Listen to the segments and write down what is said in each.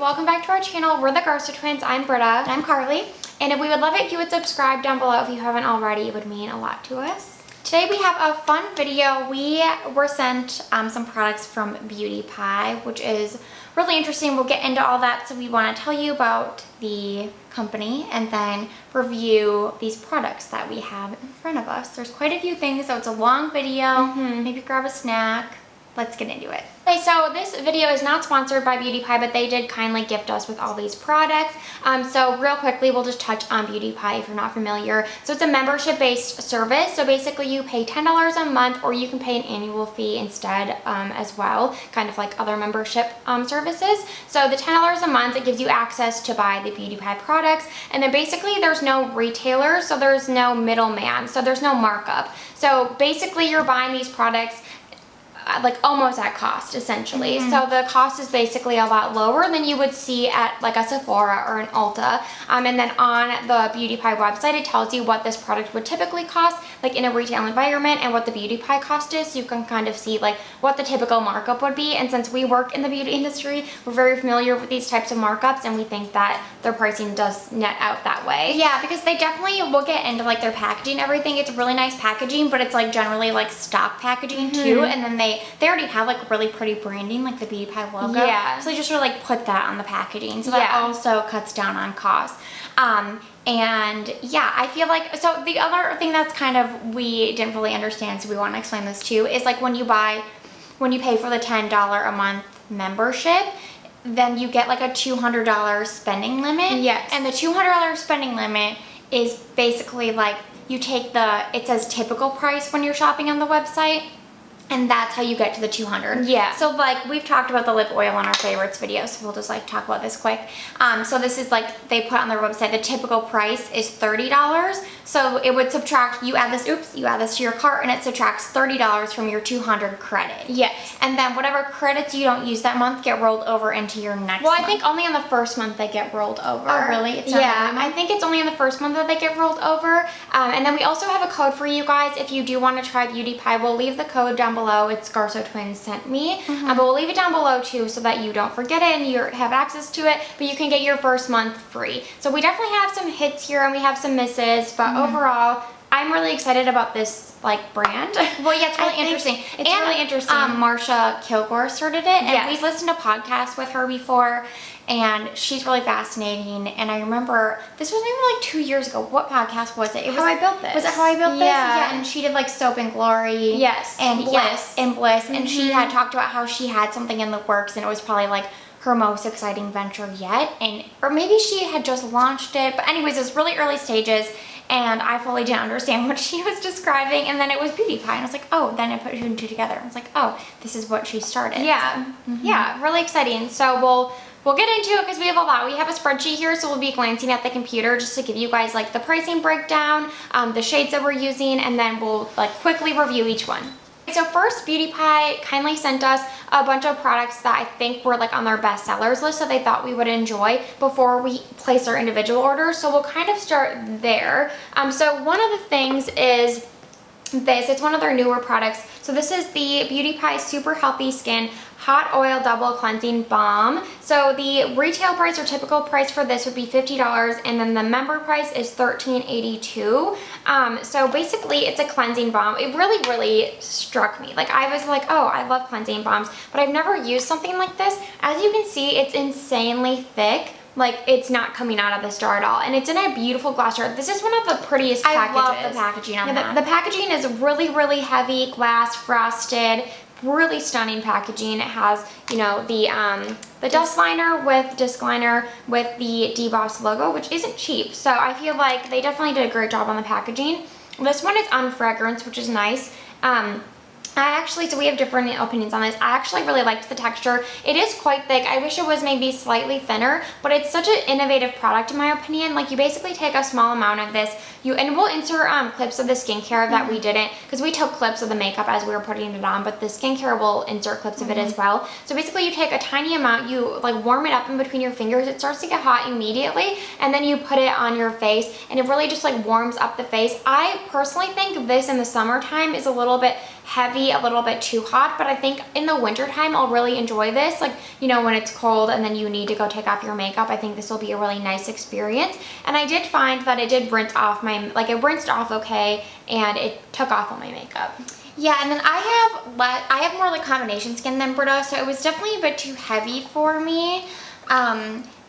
welcome back to our channel. We're the Garza Twins. I'm Britta. And I'm Carly. And we would love it if you would subscribe down below if you haven't already. It would mean a lot to us. Today we have a fun video. We were sent some products from Beauty Pie, which is really interesting. We'll get into all that. So we want to tell you about the company and then review these products that we have in front of us. There's quite a few things, so it's a long video. Maybe grab a snack. Let's get into it. Okay, so this video is not sponsored by Beauty Pie, but they did kindly gift us with all these products. So real quickly, we'll just touch on Beauty Pie if you're not familiar. So it's a membership-based service. So basically you pay $10 a month, or you can pay an annual fee instead as well, kind of like other membership services. So the $10 a month, it gives you access to buy the Beauty Pie products. And then basically there's no retailer, so there's no middleman, so there's no markup. So basically you're buying these products like almost at cost, essentially. So the cost is basically a lot lower than you would see at like a Sephora or an Ulta. And then on the Beauty Pie website, it tells you what this product would typically cost, like in a retail environment, and what the Beauty Pie cost is. So you can kind of see like what the typical markup would be. And since we work in the beauty industry, we're very familiar with these types of markups, and we think that their pricing does net out that way. Yeah, because they definitely will get into like their packaging and everything. It's really nice packaging, but it's like generally like stock packaging too. And then they already have like really pretty branding, like the Beauty Pie logo. Yeah. So they just sort of like put that on the packaging. So that also cuts down on cost. And yeah, I feel like, so the other thing that's kind of, we didn't really understand, so we want to explain this too, is like when you pay for the $10 a month membership, then you get like a $200 spending limit. Yes. And the $200 spending limit is basically like, you take it says typical price when you're shopping on the website, and that's how you get to the $200. Yeah. So like we've talked about the lip oil on our favorites video, so we'll just like talk about this quick. So this is like, they put on their website, the typical price is $30. So it would subtract, you add this to your cart, and it subtracts $30 from your 200 credit. Yes. And then whatever credits you don't use that month get rolled over into your next month. Well, I think only on the first month they get rolled over. Oh, really? It's not I think it's only on the first month that they get rolled over. And then we also have a code for you guys if you do want to try Beauty Pie. We'll leave the code down below. It's Garza Twins sent me. But we'll leave it down below too so that you don't forget it and you have access to it, but you can get your first month free. So we definitely have some hits here and we have some misses, but overall, I'm really excited about this like brand. Well, yeah, it's really interesting. It's really interesting. Marsha Kilgore started it, and we've listened to podcasts with her before, and she's really fascinating. And I remember this was maybe like 2 years ago. What podcast was it? It was How I Built This. Was it How I Built This? Yeah, and she did like Soap and Glory. Yes, and Bliss. And Bliss, and she had talked about how she had something in the works, and it was probably like her most exciting venture yet, or maybe she had just launched it. But anyways, it's really early stages. And I fully didn't understand what she was describing, and then it was Beauty Pie, and I was like, oh, then I put two and two together. I was like, oh, this is what she started. Yeah, so, yeah, really exciting. So we'll get into it because we have a lot. We have a spreadsheet here, so we'll be glancing at the computer just to give you guys like the pricing breakdown, the shades that we're using, and then we'll like quickly review each one. So first, Beauty Pie kindly sent us a bunch of products that I think were like on their best sellers list, so they thought we would enjoy before we place our individual orders. So we'll kind of start there. So one of the things is this. It's one of their newer products. So this is the Beauty Pie Super Healthy Skin Hot Oil Double Cleansing Balm. So the retail price or typical price for this would be $50, and then the member price is $13.82. So basically it's a cleansing balm. It really, really struck me. Like I was like, oh, I love cleansing balms, but I've never used something like this. As you can see, it's insanely thick. Like it's not coming out of this jar at all, and it's in a beautiful glass jar. This is one of the prettiest packages. I love the packaging on that. The packaging is really, really heavy, glass frosted, really stunning packaging. It has, you know, the dust liner with disc liner with the DBOSS logo, which isn't cheap. So I feel like they definitely did a great job on the packaging. This one is unfragranced, which is nice. So we have different opinions on this. I actually really liked the texture. It is quite thick. I wish it was maybe slightly thinner, but it's such an innovative product in my opinion. Like you basically take a small amount of this, and we'll insert clips of the skincare that we didn't, because we took clips of the makeup as we were putting it on, but the skincare will insert clips of it as well. So basically you take a tiny amount, you like warm it up in between your fingers, it starts to get hot immediately, and then you put it on your face, and it really just like warms up the face. I personally think this in the summertime is a little bit heavy, a little bit too hot, but I think in the winter time I'll really enjoy this. Like, you know, when it's cold and then you need to go take off your makeup, I think this will be a really nice experience. And I did find that it did rinse off it rinsed off okay, and it took off all my makeup. Yeah, and then I have more like combination skin than Brita, so it was definitely a bit too heavy for me.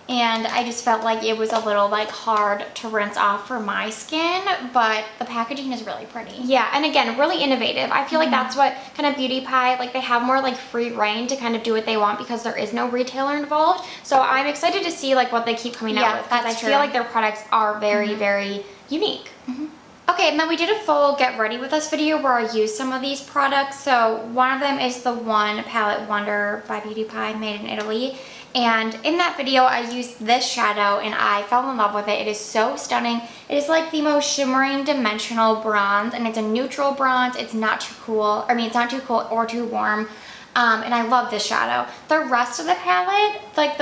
And I just felt like it was a little like hard to rinse off for my skin, but the packaging is really pretty. Yeah, and again, really innovative. I feel like that's what kind of Beauty Pie, like they have more like free reign to kind of do what they want because there is no retailer involved. So I'm excited to see like what they keep coming out with, because I feel like their products are very, very unique. Okay, and then we did a full get ready with us video where I used some of these products. So one of them is the One Palette Wonder by Beauty Pie, made in Italy. And in that video, I used this shadow and I fell in love with it. It is so stunning. It is like the most shimmering dimensional bronze, and it's a neutral bronze. It's not too cool. I mean, it's not too cool or too warm. And I love this shadow. The rest of the palette, like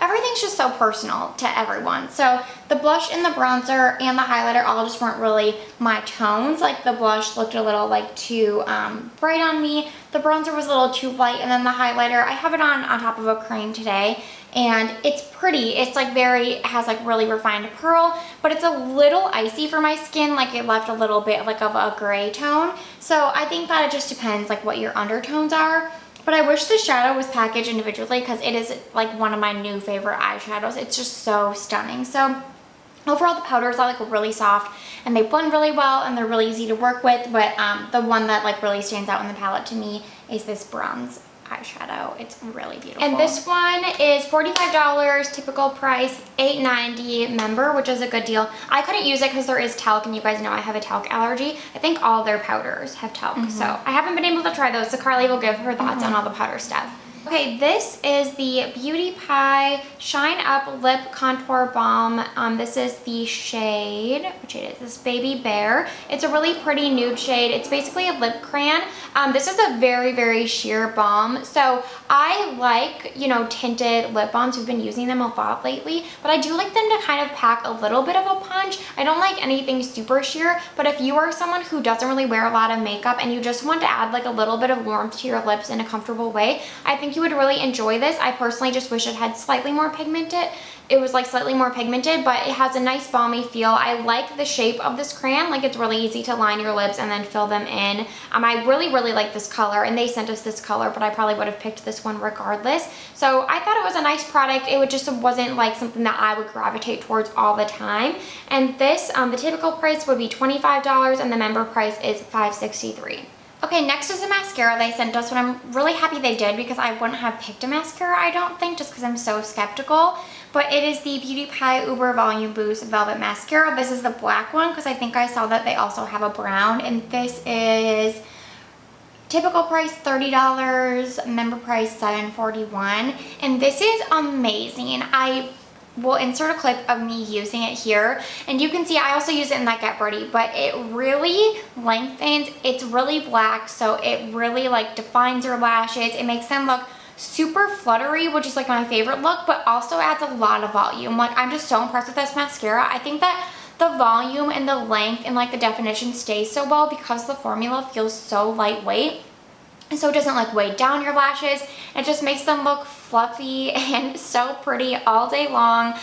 everything's just so personal to everyone. So the blush and the bronzer and the highlighter all just weren't really my tones. Like the blush looked a little like too bright on me. The bronzer was a little too light, and then the highlighter, I have it on top of a cream today, and it's pretty. It's like has like really refined pearl, but it's a little icy for my skin. Like it left a little bit like of a gray tone. So I think that it just depends like what your undertones are. But I wish the shadow was packaged individually because it is like one of my new favorite eyeshadows. It's just so stunning. So overall, the powders are like really soft and they blend really well and they're really easy to work with. But the one that like really stands out in the palette to me is this bronze eyeshadow. It's really beautiful. And this one is $45, typical price, $8.90 member, which is a good deal. I couldn't use it because there is talc, and you guys know I have a talc allergy. I think all their powders have talc, so I haven't been able to try those, so Carly will give her thoughts on all the powder stuff. Okay, this is the Beauty Pie Shine Up Lip Contour Balm. This is the shade, which it is, this Baby Bear. It's a really pretty nude shade. It's basically a lip crayon. This is a very, very sheer balm. So I like, you know, tinted lip balms. We've been using them a lot lately, but I do like them to kind of pack a little bit of a punch. I don't like anything super sheer, but if you are someone who doesn't really wear a lot of makeup and you just want to add like a little bit of warmth to your lips in a comfortable way, I think you would really enjoy this. I personally just wish it had slightly more pigmented. It was like slightly more pigmented, but it has a nice balmy feel. I like the shape of this crayon. Like it's really easy to line your lips and then fill them in. I really, really like this color, and they sent us this color, but I probably would have picked this one regardless. So I thought it was a nice product. It just wasn't like something that I would gravitate towards all the time. And this, the typical price would be $25 and the member price is $5.63. Okay, next is a mascara they sent us, and I'm really happy they did because I wouldn't have picked a mascara, I don't think, just because I'm so skeptical. But it is the Beauty Pie Uber Volume Boost Velvet Mascara. This is the black one because I think I saw that they also have a brown, and this is typical price $30, member price $7.41, and this is amazing. I will insert a clip of me using it here, and you can see I also use it in that Get Ready, but it really lengthens. It's really black, so it really like defines your lashes. It makes them look super fluttery, which is like my favorite look, but also adds a lot of volume. Like I'm just so impressed with this mascara. I think that the volume and the length and like the definition stays so well because the formula feels so lightweight. And so it doesn't like weigh down your lashes. It just makes them look fluffy and so pretty all day long.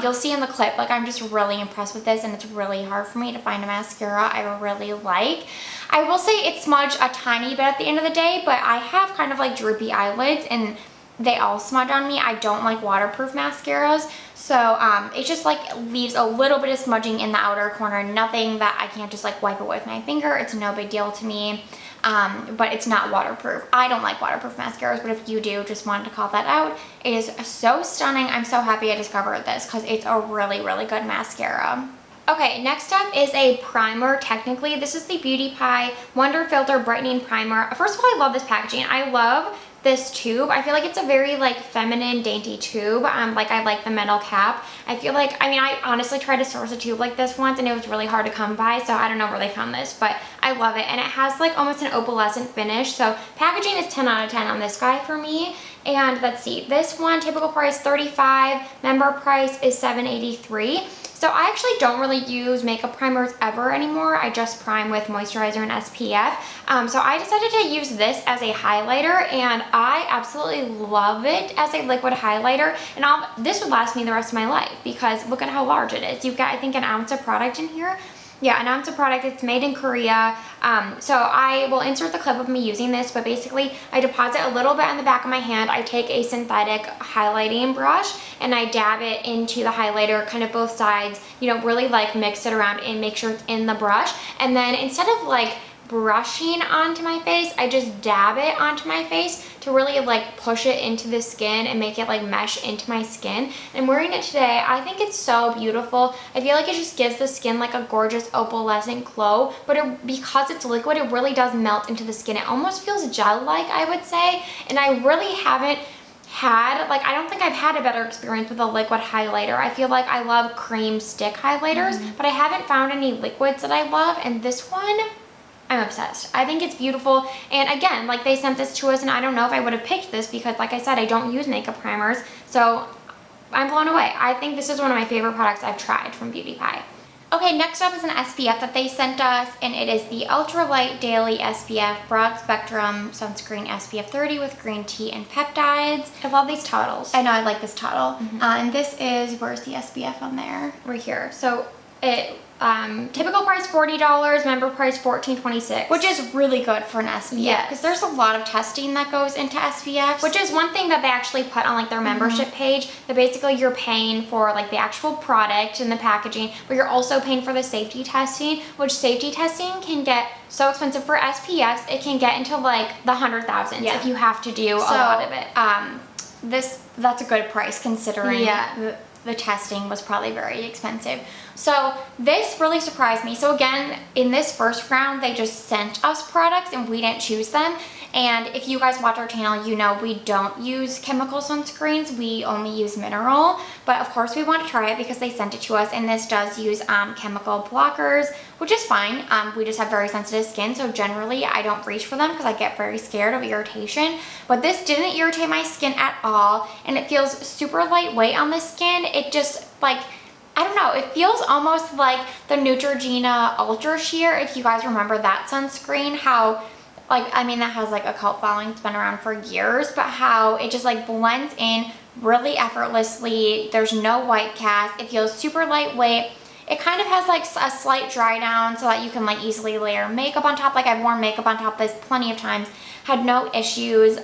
You'll see in the clip, like I'm just really impressed with this, and it's really hard for me to find a mascara I really like. I will say it smudged a tiny bit at the end of the day, but I have kind of like droopy eyelids and they all smudge on me. I don't like waterproof mascaras. So it just like leaves a little bit of smudging in the outer corner. Nothing that I can't just like wipe away with my finger. It's no big deal to me. But it's not waterproof. I don't like waterproof mascaras, but if you do, just wanted to call that out. It is so stunning. I'm so happy I discovered this because it's a really, really good mascara. Okay, next up is a primer. Technically, this is the Beauty Pie Wonderfilter Brightening Primer. First of all, I love this packaging. I love this tube. I feel like it's a very like feminine, dainty tube. Like I like the metal cap. I feel like, I mean, I honestly tried to source a tube like this once and it was really hard to come by, so I don't know where they found this, but I love it. And it has like almost an opalescent finish, so packaging is 10 out of 10 on this guy for me. And let's see, this one, typical price $35, member price is $7.83. So I actually don't really use makeup primers ever anymore. I just prime with moisturizer and SPF. So I decided to use this as a highlighter, and I absolutely love it as a liquid highlighter. And this would last me the rest of my life because look at how large it is. You've got, I think, an ounce of product in here. Yeah, an ounce of product. It's made in Korea. So I will insert the clip of me using this, but basically I deposit a little bit on the back of my hand. I take a synthetic highlighting brush and I dab it into the highlighter, kind of both sides, you know, really like mix it around and make sure it's in the brush. And then instead of like brushing onto my face, I just dab it onto my face to really like push it into the skin and make it like mesh into my skin. And I'm wearing it today. I think it's so beautiful. I feel like it just gives the skin like a gorgeous opalescent glow, but because it's liquid, it really does melt into the skin. It almost feels gel-like, I would say, and I really haven't had, like, I don't think I've had a better experience with a liquid highlighter. I feel like I love cream stick highlighters, but I haven't found any liquids that I love, and this one, I'm obsessed. I think it's beautiful. And again, like, they sent this to us and I don't know if I would have picked this because, like I said, I don't use makeup primers. So I'm blown away. I think this is one of my favorite products I've tried from Beauty Pie. Okay, next up is an SPF that they sent us, and it is the Ultralight Daily SPF Broad Spectrum Sunscreen SPF 30 with green tea and peptides. I love these totals. I know, I like this total. And this is, where's the SPF on there? Right here. So it, typical price $40, member price $14.26, which is really good for an SPF because there's a lot of testing that goes into SPF, which is one thing that they actually put on like their membership page, that basically you're paying for like the actual product and the packaging, but you're also paying for the safety testing, which safety testing can get so expensive for SPFs. It can get into like the 100,000s if you have to do a lot of it. That's a good price considering the testing was probably very expensive. So this really surprised me. So again, in this first round, they just sent us products and we didn't choose them. And if you guys watch our channel, you know we don't use chemical sunscreens. We only use mineral. But of course we want to try it because they sent it to us. And this does use chemical blockers, which is fine. We just have very sensitive skin. So generally I don't reach for them because I get very scared of irritation. But this didn't irritate my skin at all. And it feels super lightweight on the skin. It just like, I don't know, it feels almost like the Neutrogena Ultra Sheer, if you guys remember that sunscreen, how, like, I mean, that has like a cult following, it's been around for years, but how it just like blends in really effortlessly. There's no white cast, it feels super lightweight. It kind of has like a slight dry down so that you can like easily layer makeup on top. Like, I've worn makeup on top of this plenty of times, had no issues.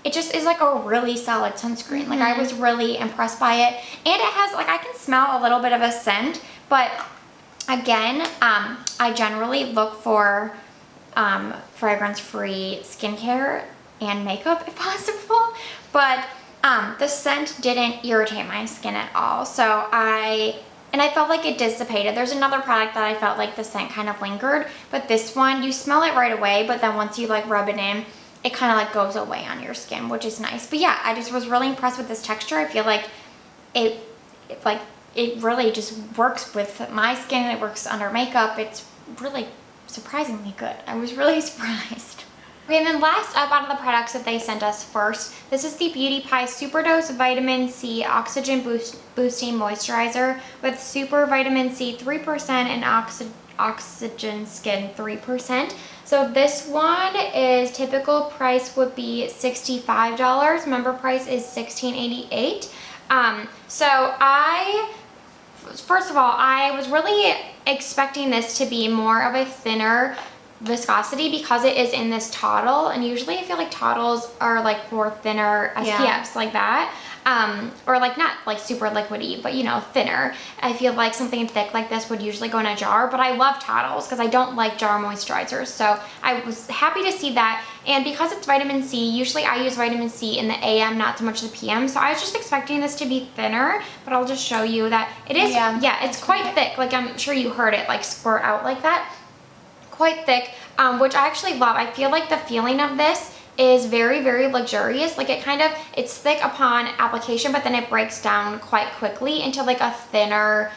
It just is like a really solid sunscreen. Like, I was really impressed by it. And it has, like, I can smell a little bit of a scent, but again, I generally look for fragrance-free skincare and makeup if possible. But the scent didn't irritate my skin at all. So I felt like it dissipated. There's another product that I felt like the scent kind of lingered, but this one, you smell it right away, but then once you like rub it in, it kind of like goes away on your skin, which is nice. But yeah, I just was really impressed with this texture. I feel like it really just works with my skin. It works under makeup. It's really surprisingly good. I was really surprised. Okay, and then last up out of the products that they sent us first, this is the Beauty Pie Superdose Vitamin C Oxygen Boosting Moisturizer with Super Vitamin C 3% and Oxygen Skin 3%. So this one is typical price would be $65. Member price is $16.88. So first of all, I was really expecting this to be more of a thinner viscosity because it is in this tottle, and usually I feel like tottles are like for thinner SPFs like that. Or like not like super liquidy, but you know, thinner. I feel like something thick like this would usually go in a jar, but I love tottles because I don't like jar moisturizers. So I was happy to see that. And because it's vitamin C, usually I use vitamin C in the AM, not so much the PM. So I was just expecting this to be thinner, but I'll just show you that it is, it's quite thick. Like, I'm sure you heard it like squirt out like that. Quite thick, which I actually love. I feel like the feeling of this is very, very luxurious. Like, it's thick upon application, but then it breaks down quite quickly into like a thinner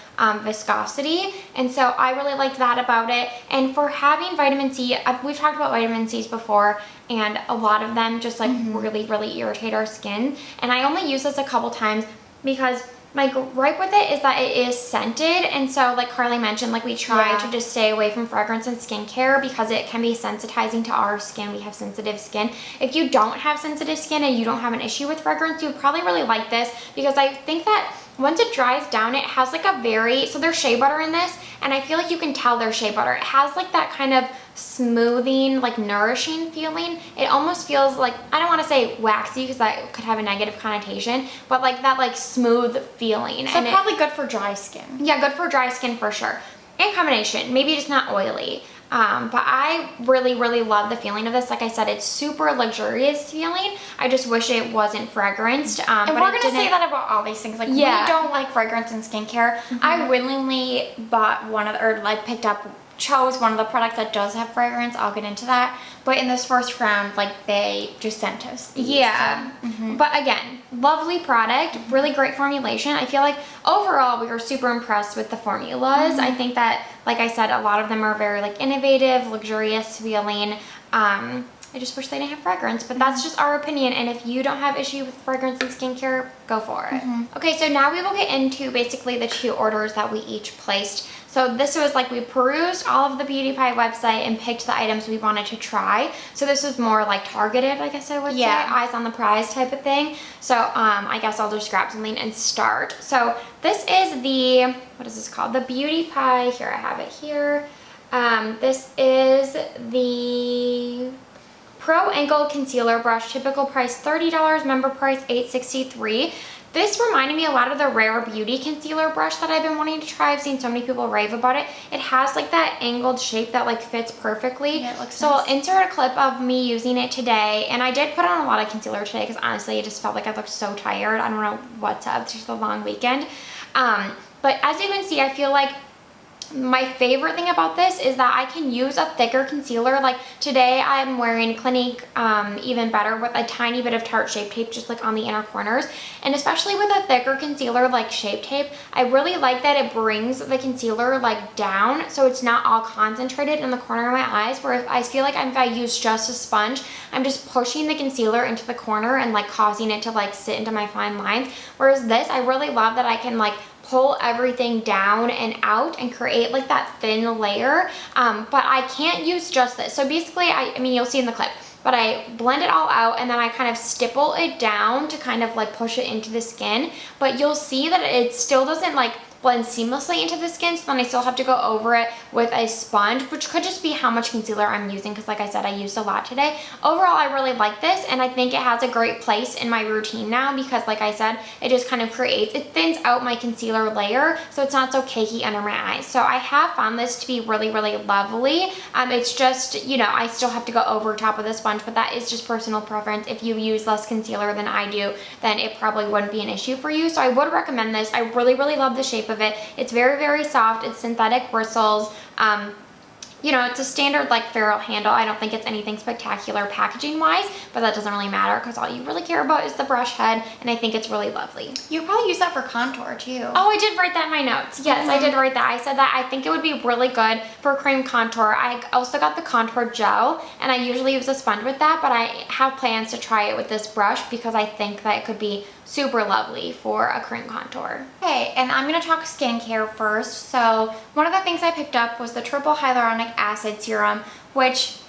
viscosity. And so I really liked that about it. And for having vitamin C, we've talked about vitamin C's before, and a lot of them just like really, really irritate our skin. And I only use this a couple times because My gripe with it is that it is scented, and so like Carly mentioned, like we try to just stay away from fragrance and skincare because it can be sensitizing to our skin. We have sensitive skin. If you don't have sensitive skin and you don't have an issue with fragrance, you'd probably really like this, because I think that once it dries down, it has like a very, so there's shea butter in this, and I feel like you can tell there's shea butter. It has like that kind of smoothing, like nourishing feeling. It almost feels like, I don't want to say waxy because that could have a negative connotation, but like that like smooth feeling. So and probably good for dry skin. Yeah, good for dry skin for sure. In combination, maybe just not oily. But I really, really love the feeling of this. Like I said, it's super luxurious feeling. I just wish it wasn't fragranced. And we're going to say that about all these things. Like, we don't like fragrance in skincare. I willingly bought one of, or like chose one of the products that does have fragrance. I'll get into that. But in this first round, like, they just sent us these. Yeah. So. But again, lovely product, really great formulation. I feel like overall we were super impressed with the formulas. I think that, like I said, a lot of them are very like innovative, luxurious feeling. I just wish they didn't have fragrance, but that's just our opinion. And if you don't have issue with fragrance and skincare, go for it. Okay, so now we will get into basically the 2 orders that we each placed. So this was like, we perused all of the Beauty Pie website and picked the items we wanted to try. So this was more like targeted, I guess I would say, eyes on the prize type of thing. So I guess I'll just grab something and start. So this is the, what is this called? The Beauty Pie, here I have it here. This is the Pro Angle Concealer Brush, typical price $30, member price $8.63. This reminded me a lot of the Rare Beauty concealer brush that I've been wanting to try. I've seen so many people rave about it. It has like that angled shape that like fits perfectly. Yeah, it looks so nice. I'll insert a clip of me using it today. And I did put on a lot of concealer today because honestly I just felt like I looked so tired. I don't know what's up. It's just a long weekend. But as you can see, I feel like my favorite thing about this is that I can use a thicker concealer. Like today I'm wearing Clinique Even Better with a tiny bit of Tarte Shape Tape just like on the inner corners. And especially with a thicker concealer like Shape Tape, I really like that it brings the concealer like down so it's not all concentrated in the corner of my eyes, where if I feel like if I use just a sponge, I'm just pushing the concealer into the corner and like causing it to like sit into my fine lines. Whereas this, I really love that I can like pull everything down and out and create like that thin layer, but I can't use just this. So basically, I mean you'll see in the clip, but I blend it all out and then I kind of stipple it down to kind of like push it into the skin, but you'll see that it still doesn't like blend seamlessly into the skin, so then I still have to go over it with a sponge, which could just be how much concealer I'm using, because like I said, I used a lot today. Overall, I really like this, and I think it has a great place in my routine now, because like I said, it just kind of creates, it thins out my concealer layer, so it's not so cakey under my eyes. So I have found this to be really, really lovely. It's just, you know, I still have to go over top of the sponge, but that is just personal preference. If you use less concealer than I do, then it probably wouldn't be an issue for you. So I would recommend this. I really, really love the shape of it. It's very, very soft. It's synthetic bristles. You know, it's a standard like ferrule handle. I don't think it's anything spectacular packaging wise, but that doesn't really matter because all you really care about is the brush head, and I think it's really lovely. You probably use that for contour too. Oh, I did write that in my notes. Yes, I did write that. I said that I think it would be really good for cream contour. I also got the contour gel, and I usually use a sponge with that, but I have plans to try it with this brush because I think that it could be super lovely for a cream contour. Okay, and I'm gonna talk skincare first. So one of the things I picked up was the triple hyaluronic acid serum, which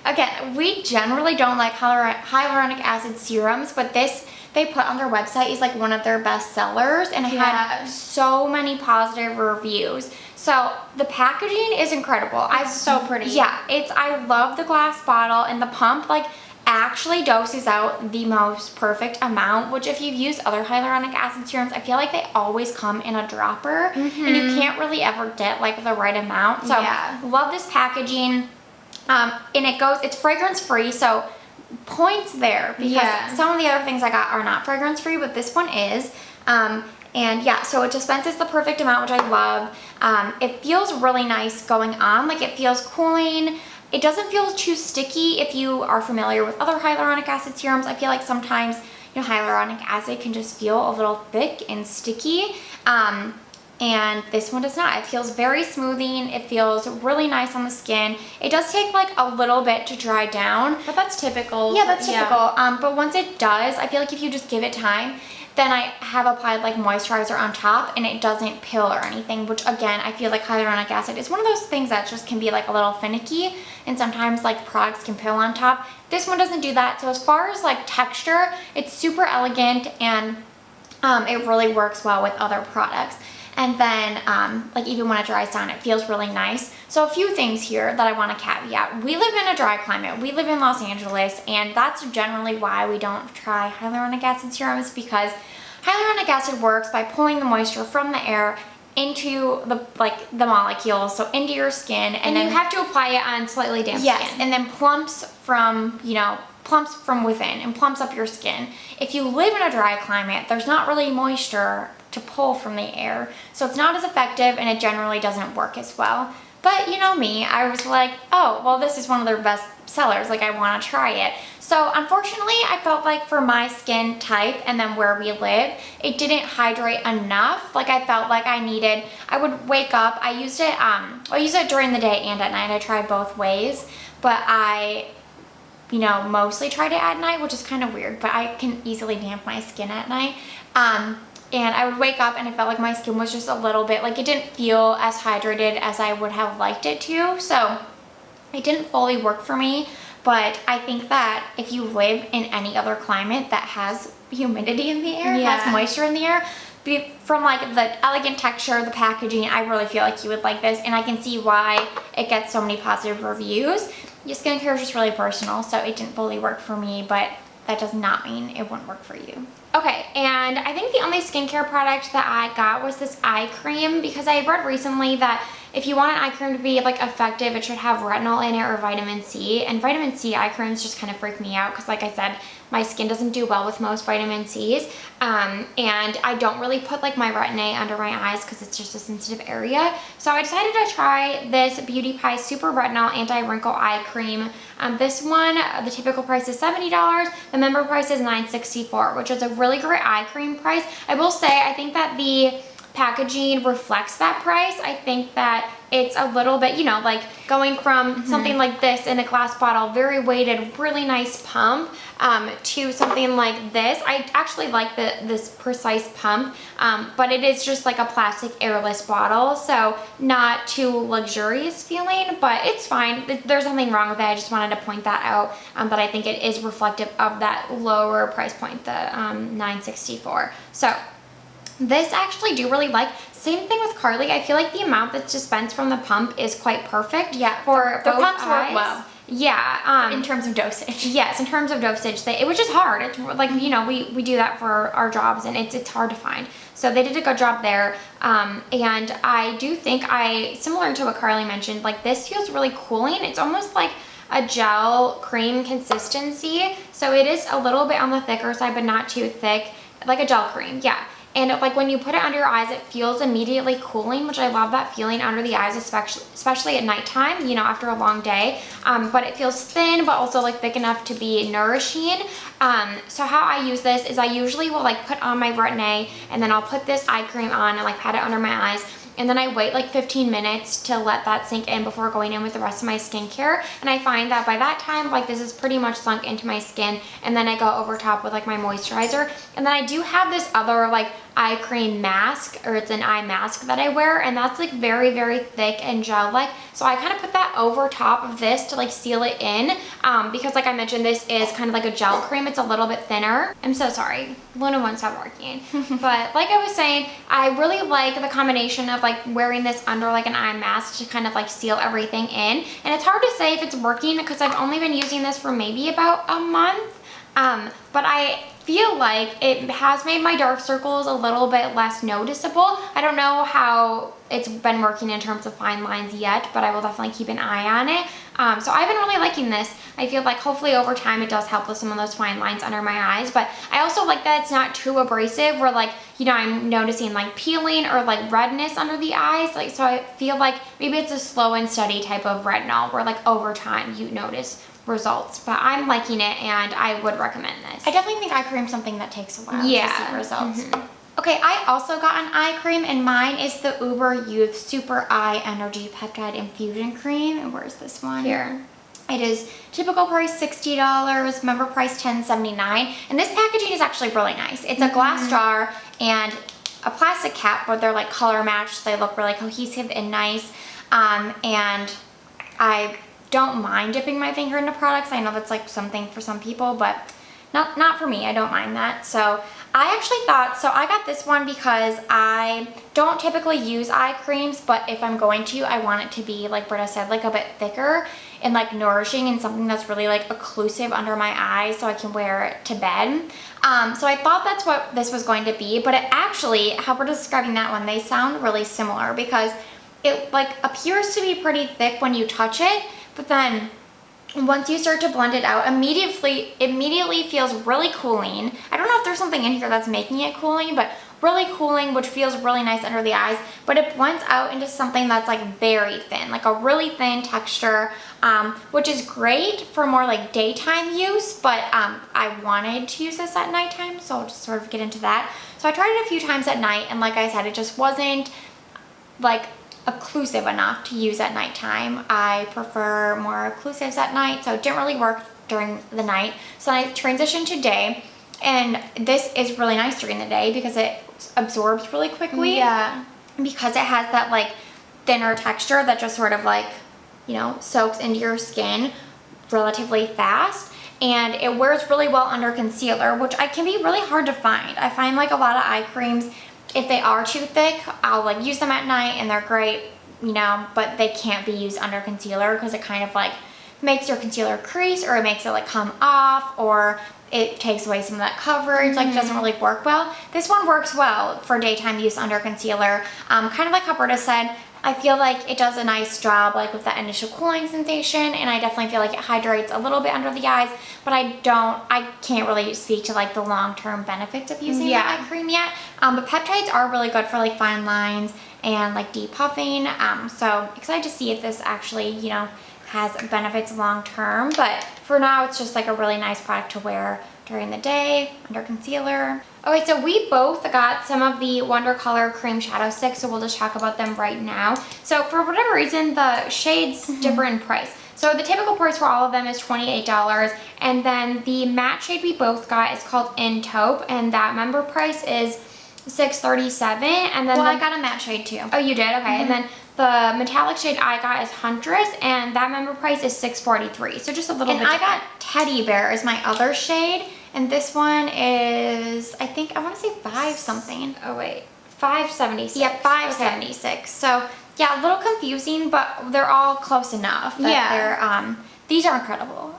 again, we generally don't like hyaluronic acid serums, but this they put on their website is like one of their best sellers, and it had so many positive reviews. So the packaging is incredible. It's so pretty. Yeah, I love the glass bottle, and the pump like actually doses out the most perfect amount, which if you've used other hyaluronic acid serums, I feel like they always come in a dropper, and you can't really ever get like the right amount. So love this packaging. And it's fragrance free, so points there, because some of the other things I got are not fragrance free, but this one is. And yeah, so it dispenses the perfect amount, which I love. It feels really nice going on, like it feels cooling. It doesn't feel too sticky. If you are familiar with other hyaluronic acid serums, I feel like sometimes, you know, hyaluronic acid can just feel a little thick and sticky. And this one does not. It feels very smoothing. It feels really nice on the skin. It does take like a little bit to dry down, but that's typical. Yeah, that's typical. But once it does, I feel like if you just give it time, then I have applied like moisturizer on top and it doesn't pill or anything, which again, I feel like hyaluronic acid is one of those things that just can be like a little finicky, and sometimes like products can pill on top. This one doesn't do that. So as far as like texture, it's super elegant, and it really works well with other products. And then like even when it dries down, it feels really nice. So a few things here that I want to caveat. We live in a dry climate. We live in Los Angeles, and that's generally why we don't try hyaluronic acid serums, because hyaluronic acid works by pulling the moisture from the air into the molecules, so into your skin, and then you have to apply it on slightly damp skin. and then plumps from, plumps from within and plumps up your skin. If you live in a dry climate, there's not really moisture to pull from the air, so it's not as effective, and it generally doesn't work as well. But you know me, I was like, oh, well, this is one of their best sellers, like I want to try it. So unfortunately, I felt like for my skin type and then where we live, it didn't hydrate enough. Like I felt like I would wake up, I used it during the day and at night. I tried both ways, but I mostly tried it at night, which is kind of weird, but I can easily damp my skin at night. And I would wake up and I felt like my skin was just a little bit, like it didn't feel as hydrated as I would have liked it to. So it didn't fully work for me, but I think that if you live in any other climate that has humidity in the air, has moisture in the air, from like the elegant texture, the packaging, I really feel like you would like this, and I can see why it gets so many positive reviews. Your skincare is just really personal, so it didn't fully work for me, but that does not mean it wouldn't work for you. Okay, and I think the only skincare product that I got was this eye cream, because I read recently that if you want an eye cream to be like effective, it should have retinol in it or vitamin C. And vitamin C eye creams just kind of freak me out because, like I said, my skin doesn't do well with most vitamin C's. And I don't really put like my Retin-A under my eyes because it's just a sensitive area. So I decided to try this Beauty Pie Super Retinol Anti-Wrinkle Eye Cream. This one, the typical price is $70. The member price is $9.64, which is a really great eye cream price. I will say, I think that the packaging reflects that price. I think that it's a little bit, like going from something like this in a glass bottle, very weighted, really nice pump, to something like this. I actually like this precise pump, but it is just like a plastic airless bottle, so not too luxurious feeling, but it's fine. There's nothing wrong with it. I just wanted to point that out, but I think it is reflective of that lower price point, the $9.64. So this I actually do really like. Same thing with Carly. I feel like the amount that's dispensed from the pump is quite perfect. Yeah, for the both pumps eyes. work well. Yeah. In terms of dosage. Yes, in terms of dosage. It was just hard. It's like, we do that for our jobs, and it's hard to find. So they did a good job there. And I do think similar to what Carly mentioned, like this feels really cooling. It's almost like a gel cream consistency. So it is a little bit on the thicker side, but not too thick. Like a gel cream, yeah. And like when you put it under your eyes, it feels immediately cooling, which I love that feeling under the eyes, especially at nighttime, after a long day. But it feels thin, but also like thick enough to be nourishing. So how I use this is I usually will like put on my Retin-A, and then I'll put this eye cream on and like pat it under my eyes. And then I wait like 15 minutes to let that sink in before going in with the rest of my skincare. And I find that by that time, like this is pretty much sunk into my skin. And then I go over top with like my moisturizer. And then I do have this other like eye cream mask, or it's an eye mask that I wear, and that's like very, very thick and gel-like. So I kind of put that over top of this to like seal it in, because like I mentioned, this is kind of like a gel cream. It's a little bit thinner. I'm so sorry. Luna won't stop working. But like I was saying, I really like the combination of like wearing this under like an eye mask to kind of like seal everything in. And it's hard to say if it's working because I've only been using this for maybe about a month. But I feel like it has made my dark circles a little bit less noticeable. I don't know how it's been working in terms of fine lines yet, but I will definitely keep an eye on it. So I've been really liking this. I feel like hopefully over time it does help with some of those fine lines under my eyes, but I also like that it's not too abrasive where like, I'm noticing like peeling or like redness under the eyes. Like, so I feel like maybe it's a slow and steady type of retinol where like over time you notice results, but I'm liking it and I would recommend this. I definitely think eye cream's something that takes a while to see results. Okay, I also got an eye cream, and mine is the Uber Youth Super Eye Energy Peptide Infusion Cream. And where's this one? Here. It is typical price $60, member price $10.79. And this packaging is actually really nice. It's a glass jar and a plastic cap, but they're like color matched, so they look really cohesive and nice. And I don't mind dipping my finger into products. I know that's like something for some people, but not for me. I don't mind that. So I actually thought, so I got this one because I don't typically use eye creams, but if I'm going to, I want it to be, like Britta said, like a bit thicker and like nourishing and something that's really like occlusive under my eyes so I can wear it to bed. So I thought that's what this was going to be, but it actually, how we're describing that one, they sound really similar because it like appears to be pretty thick when you touch it, but then once you start to blend it out, immediately feels really cooling. I don't know if there's something in here that's making it cooling, but really cooling, which feels really nice under the eyes, but it blends out into something that's like very thin, like a really thin texture, which is great for more like daytime use, but I wanted to use this at nighttime, so I'll just sort of get into that. So I tried it a few times at night, and like I said, it just wasn't like occlusive enough to use at nighttime. I prefer more occlusives at night, so it didn't really work during the night. So I transitioned to day, and this is really nice during the day because it absorbs really quickly. Yeah. Because it has that like thinner texture that just sort of like, you know, soaks into your skin relatively fast. And it wears really well under concealer, which can be really hard to find. I find like a lot of eye creams, if they are too thick, I'll like use them at night and they're great, you know, but they can't be used under concealer because it kind of like makes your concealer crease, or it makes it like come off, or it takes away some of that coverage, like doesn't really work well. This one works well for daytime use under concealer. Kind of like how Britta said, I feel like it does a nice job like with that initial cooling sensation, and I definitely feel like it hydrates a little bit under the eyes, but I can't really speak to like the long-term benefits of using the eye cream yet. But peptides are really good for like fine lines and like depuffing. So excited to see if this actually, you know, has benefits long-term, but for now it's just like a really nice product to wear during the day under concealer. Okay, so we both got some of the Wondercolour cream shadow sticks, so we'll just talk about them right now. So for whatever reason, the shades differ in price. So the typical price for all of them is $28, and then the matte shade we both got is called In Taupe, and that member price is $6.37. And then I got a matte shade too. Oh, you did? Okay. And then the metallic shade I got is Huntress, and that member price is $6.43. So just a little bit. And I got Teddy Bear as my other shade, and this one is, I think, I want to say 5 something. Oh wait, $5.76. Yeah, $5.76. Okay. So yeah, a little confusing, but they're all close enough. They're these are incredible.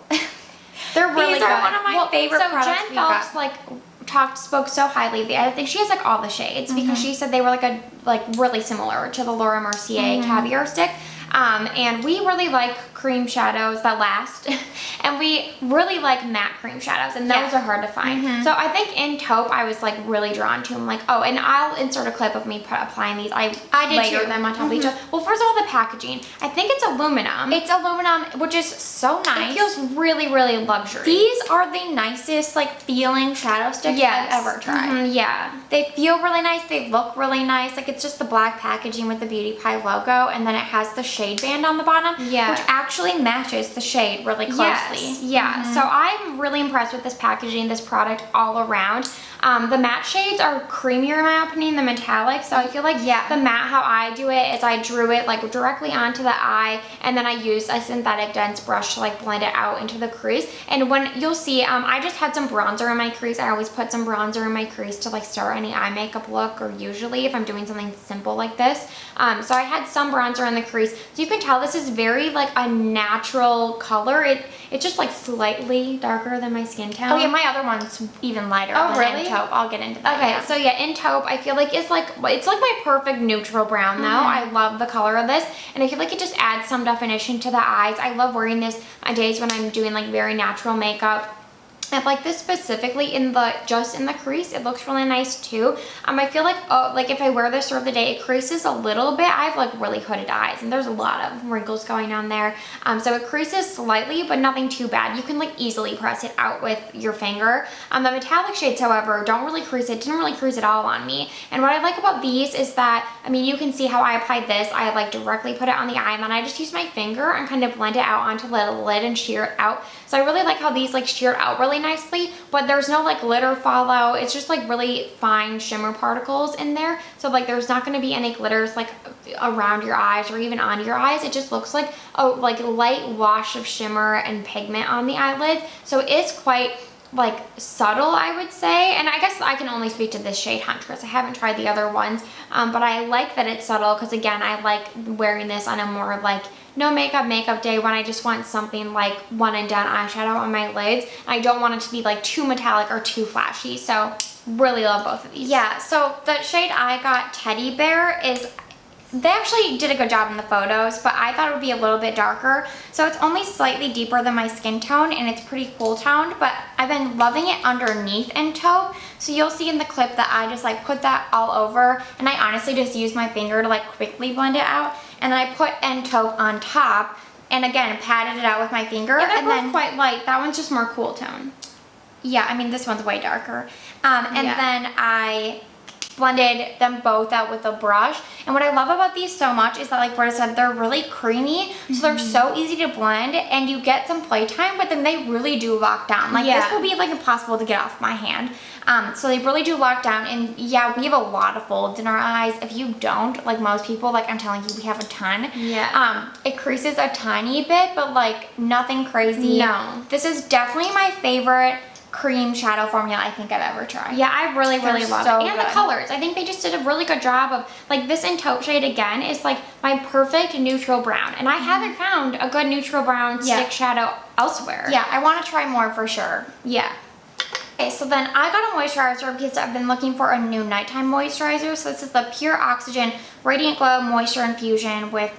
They're really These good. are one of my favorite products. So Jen Phelps like spoke so highly of the, I think she has like all the shades because she said they were like really similar to the Laura Mercier Caviar stick. And we really like cream shadows that last, and we really like matte cream shadows, and those are hard to find. So I think in Taupe I was like really drawn to. I'm like, oh, and I'll insert a clip of me applying these. I layer them on top of each other. Well, first of all, the packaging. I think it's aluminum. It's aluminum, which is so nice. It feels really, really luxury. These are the nicest like feeling shadow sticks I've ever tried. Yeah. They feel really nice. They look really nice. Like it's just the black packaging with the Beauty Pie logo, and then it has the shade band on the bottom, which actually matches the shade really closely. Yes. So I'm really impressed with this packaging, this product all around. The matte shades are creamier in my opinion than metallic, so I feel like the matte, how I do it is I drew it like directly onto the eye, and then I used a synthetic dense brush to like blend it out into the crease. And when you'll see, I just had some bronzer in my crease. I always put some bronzer in my crease to like start any eye makeup look, or usually if I'm doing something simple like this. So I had some bronzer in the crease, so you can tell this is very like a natural color. It's just like slightly darker than my skin tone. Oh yeah, my other one's even lighter. Oh than really? In Taupe. I'll get into that. Okay, so yeah, In Taupe I feel like it's like my perfect neutral brown though. I love the color of this, and I feel like it just adds some definition to the eyes. I love wearing this on days when I'm doing like very natural makeup. I like this specifically in the, just in the crease. It looks really nice too. I feel like, like if I wear this throughout the day, it creases a little bit. I have like really hooded eyes and there's a lot of wrinkles going on there. So it creases slightly, but nothing too bad. You can like easily press it out with your finger. The metallic shades, however, don't really crease it. Didn't really crease at all on me. And what I like about these is that, I mean, you can see how I applied this. I like directly put it on the eye and then I just use my finger and kind of blend it out onto the lid and sheer it out. So I really like how these like sheer out really nicely, but there's no like glitter fallout. It's just like really fine shimmer particles in there. So like there's not gonna be any glitters like around your eyes or even on your eyes. It just looks like a like light wash of shimmer and pigment on the eyelids. So it's quite like subtle, I would say. And I guess I can only speak to this shade Huntress. I haven't tried the other ones, but I like that it's subtle because again, I like wearing this on a more like no makeup day when I just want something like one and done eyeshadow on my lids. I don't want it to be like too metallic or too flashy. So really love both of these. Yeah, so the shade I got, Teddy Bear, is, they actually did a good job in the photos, but I thought it would be a little bit darker. So it's only slightly deeper than my skin tone and it's pretty cool toned, but I've been loving it underneath in taupe. So you'll see in the clip that I just like put that all over and I honestly just use my finger to like quickly blend it out. And then I put en taupe on top and again patted it out with my finger. Yeah, and then quite light. That one's just more cool tone. Yeah, I mean this one's way darker. And then I blended them both out with a brush. And what I love about these so much is that, like Britta said, they're really creamy. So they're so easy to blend and you get some playtime, but then they really do lock down. Like this will be like impossible to get off my hand. So they really do lock down. And yeah, we have a lot of folds in our eyes. If you don't, like most people, like I'm telling you, we have a ton. Yeah. It creases a tiny bit, but like nothing crazy. No. This is definitely my favorite cream shadow formula I think I've ever tried. Yeah, I really love it. And the colors. I think they just did a really good job of, like this in taupe shade again is like my perfect neutral brown. And I haven't found a good neutral brown stick shadow elsewhere. Yeah, I want to try more for sure. Yeah. Okay, so then I got a moisturizer because I've been looking for a new nighttime moisturizer. So this is the Pure Oxygen Radiant Glow Moisture Infusion with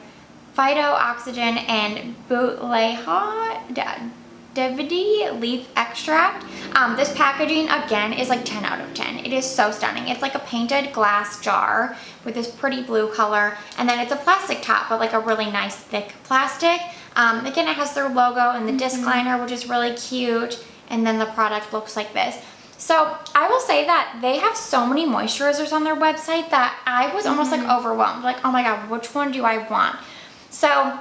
Phyto Oxygen and Divity leaf extract. This packaging again is like 10 out of 10. It is so stunning. It's like a painted glass jar with this pretty blue color and then it's a plastic top but like a really nice thick plastic. Again, it has their logo and the disc liner, which is really cute, and then the product looks like this. So I will say that they have so many moisturizers on their website that I was almost like overwhelmed, like oh my god, which one do I want? So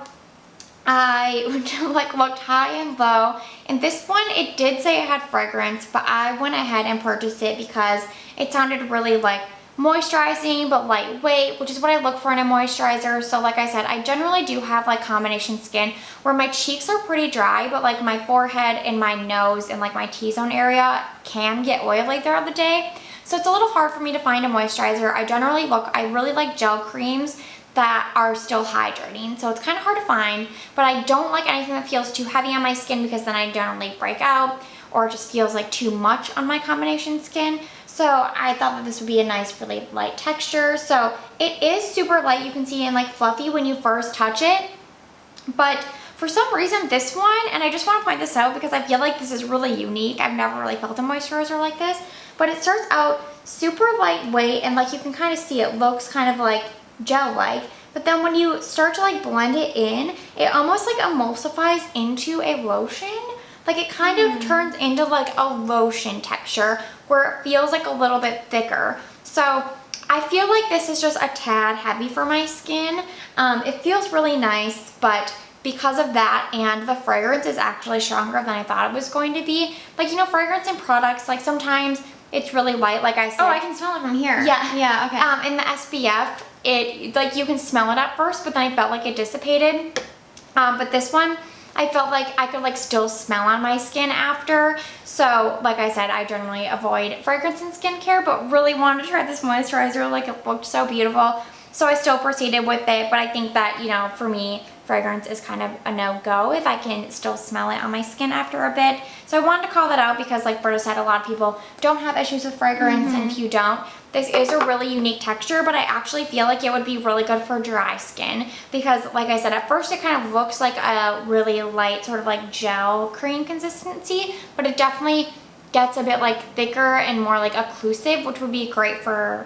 I like looked high and low, and this one, it did say it had fragrance, but I went ahead and purchased it because it sounded really like moisturizing but lightweight, which is what I look for in a moisturizer. So like I said, I generally do have like combination skin where my cheeks are pretty dry, but like my forehead and my nose and like my T-zone area can get oily throughout the day. So it's a little hard for me to find a moisturizer. I really like gel creams that are still hydrating, so it's kind of hard to find, but I don't like anything that feels too heavy on my skin because then I generally break out or it just feels like too much on my combination skin. So I thought that this would be a nice really light texture. So it is super light, you can see, and like fluffy when you first touch it, but for some reason this one, and I just want to point this out because I feel like this is really unique, I've never really felt a moisturizer like this, but it starts out super lightweight and like you can kind of see it looks kind of like gel-like, but then when you start to like blend it in, it almost like emulsifies into a lotion. Like it kind of turns into like a lotion texture where it feels like a little bit thicker. So I feel like this is just a tad heavy for my skin. It feels really nice, but because of that and the fragrance is actually stronger than I thought it was going to be. Like, you know, fragrance in products, like sometimes it's really light, like I said. Oh, I can smell it from here. Yeah. Yeah, okay. And the SPF, it like you can smell it at first, but then I felt like it dissipated. But this one, I felt like I could like still smell on my skin after. So like I said, I generally avoid fragrance in skincare, but really wanted to try this moisturizer. Like it looked so beautiful. So I still proceeded with it, but I think that, you know, for me, fragrance is kind of a no-go if I can still smell it on my skin after a bit. So I wanted to call that out because like Britta said, a lot of people don't have issues with fragrance, and if you don't, this is a really unique texture, but I actually feel like it would be really good for dry skin because, like I said, at first it kind of looks like a really light sort of like gel cream consistency, but it definitely gets a bit like thicker and more like occlusive, which would be great for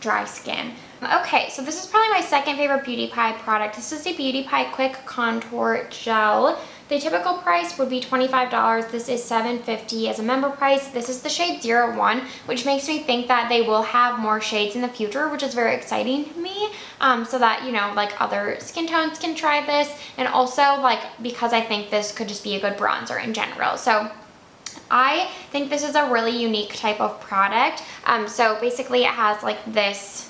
dry skin. Okay, so this is probably my second favorite Beauty Pie product. This is the Beauty Pie Quick Contour Gel. The typical price would be $25. This is $7.50 as a member price. This is the shade 01, which makes me think that they will have more shades in the future, which is very exciting to me. So that, you know, like other skin tones can try this. And also like, because I think this could just be a good bronzer in general. So I think this is a really unique type of product. So basically it has like this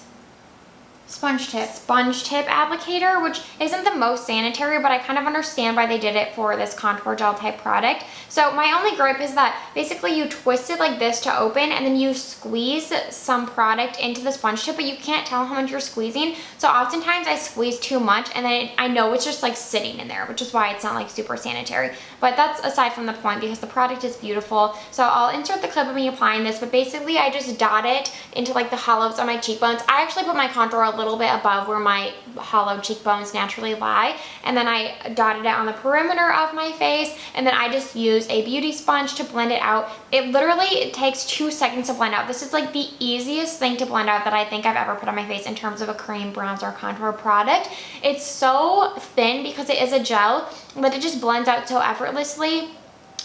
sponge tip applicator, which isn't the most sanitary, but I kind of understand why they did it for this contour gel type product. So my only gripe is that basically you twist it like this to open and then you squeeze some product into the sponge tip, but you can't tell how much you're squeezing. So oftentimes I squeeze too much and then I know it's just like sitting in there, which is why it's not like super sanitary. But that's aside from the point because the product is beautiful. So I'll insert the clip of me applying this, but basically I just dot it into like the hollows on my cheekbones. I actually put my contour a little bit above where my hollow cheekbones naturally lie, and then I dotted it on the perimeter of my face, and then I just use a beauty sponge to blend it out. It takes 2 seconds to blend out. This is like the easiest thing to blend out that I think I've ever put on my face in terms of a cream bronzer contour product. It's so thin because it is a gel that it just blends out so effortlessly.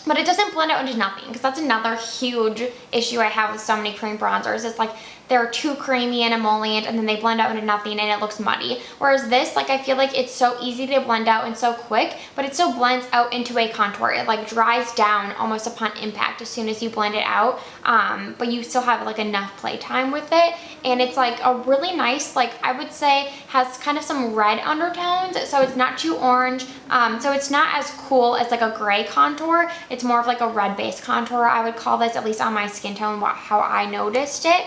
But it doesn't blend out into nothing, because that's another huge issue I have with so many cream bronzers. It's like they're too creamy and emollient and then they blend out into nothing and it looks muddy. Whereas this, like I feel like it's so easy to blend out and so quick, but it still blends out into a contour. It like dries down almost upon impact as soon as you blend it out. But you still have like enough playtime with it. And it's like a really nice, like I would say has kind of some red undertones. So it's not too orange. So it's not as cool as like a gray contour. It's more of like a red base contour, I would call this, at least on my skin tone, how I noticed it.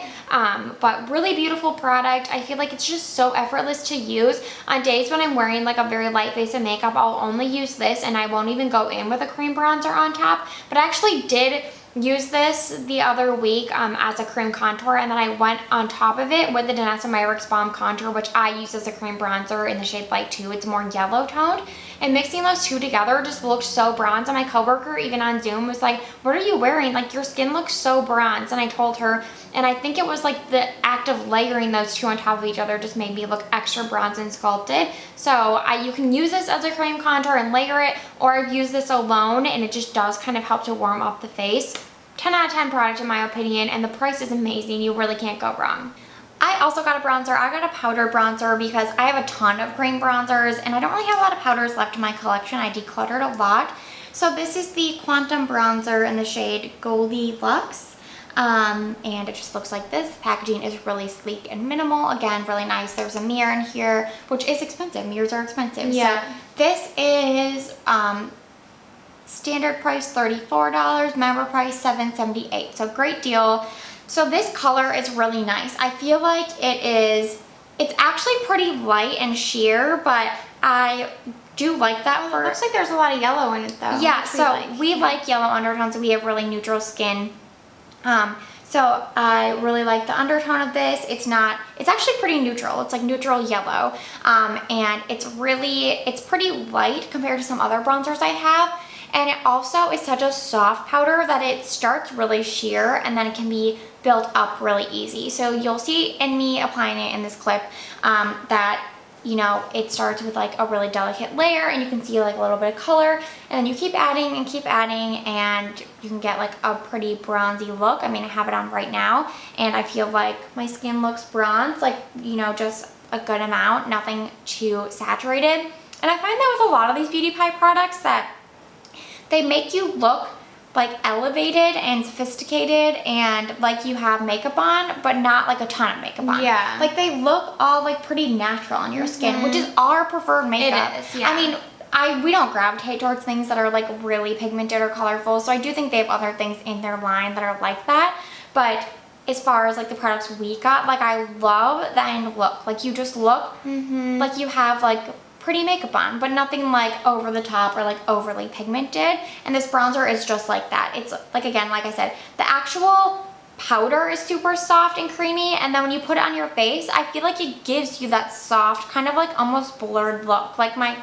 But really beautiful product. I feel like it's just so effortless to use. On days when I'm wearing like a very light base of makeup, I'll only use this and I won't even go in with a cream bronzer on top. But I actually did use this the other week as a cream contour, and then I went on top of it with the Danessa Myricks Balm Contour, which I use as a cream bronzer in the shade Light 2. It's more yellow toned, and mixing those two together just looked so bronze. And my coworker, even on Zoom, was like, what are you wearing? Like, your skin looks so bronze. And I told her, and I think it was like the act of layering those two on top of each other just made me look extra bronze and sculpted. So you can use this as a cream contour and layer it, or use this alone, and it just does kind of help to warm up the face. 10 out of 10 product in my opinion, and the price is amazing. You really can't go wrong. I also got a bronzer. I got a powder bronzer because I have a ton of cream bronzers and I don't really have a lot of powders left in my collection. I decluttered a lot. So this is the Quantum Bronzer in the shade Goldilocks. And it just looks like this. The packaging is really sleek and minimal. Again, really nice. There's a mirror in here, which is expensive. Mirrors are expensive. Yeah. So this is standard price $34, member price $7.78. So great deal. So this color is really nice. I feel like it's actually pretty light and sheer, but I do like that. It looks like there's a lot of yellow in it though. Yeah, so we like yellow undertones. We have really neutral skin. So I really like the undertone of this. It's actually pretty neutral. It's like neutral yellow. And it's pretty light compared to some other bronzers I have. And it also is such a soft powder that it starts really sheer and then it can be built up really easy. So you'll see in me applying it in this clip that, you know, it starts with like a really delicate layer and you can see like a little bit of color, and then you keep adding and you can get like a pretty bronzy look. I mean, I have it on right now and I feel like my skin looks bronze, like, you know, just a good amount, nothing too saturated. And I find that with a lot of these Beauty Pie products that they make you look like elevated and sophisticated and like you have makeup on, but not like a ton of makeup on. Yeah. Like they look all like pretty natural on your skin, which is our preferred makeup. It is, yeah. I mean, we don't gravitate towards things that are like really pigmented or colorful, so I do think they have other things in their line that are like that. But as far as like the products we got, like I love the end look. Like you just look like you have like pretty makeup on, but nothing like over the top or like overly pigmented. And this bronzer is just like that. It's like, again, like I said, the actual powder is super soft and creamy, and then when you put it on your face, I feel like it gives you that soft, kind of like almost blurred look. Like my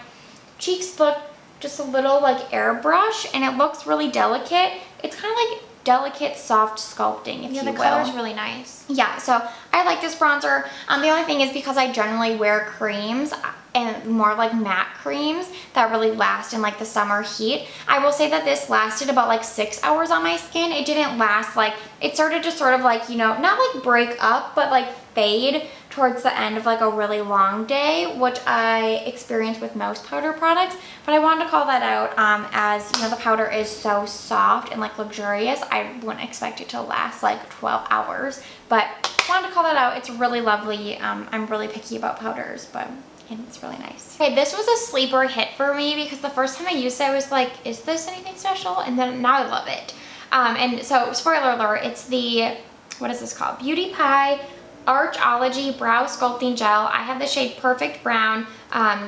cheeks look just a little like airbrush, and it looks really delicate. It's kind of like delicate, soft sculpting, if you will. Yeah, the color's really nice. Yeah, so I like this bronzer. The only thing is because I generally wear creams and more like matte creams that really last in like the summer heat. I will say that this lasted about like 6 hours on my skin. It didn't last like, it started to sort of like, you know, not like break up, but like fade towards the end of like a really long day, which I experience with most powder products. But I wanted to call that out as, you know, the powder is so soft and like luxurious. I wouldn't expect it to last like 12 hours, but wanted to call that out. It's really lovely. I'm really picky about powders, but and it's really nice. Okay, this was a sleeper hit for me because the first time I used it, I was like, is this anything special? And then now I love it. And so, spoiler alert, it's the, what is this called? Beauty Pie Arch-ology Brow Sculpting Gel. I have the shade Perfect Brown.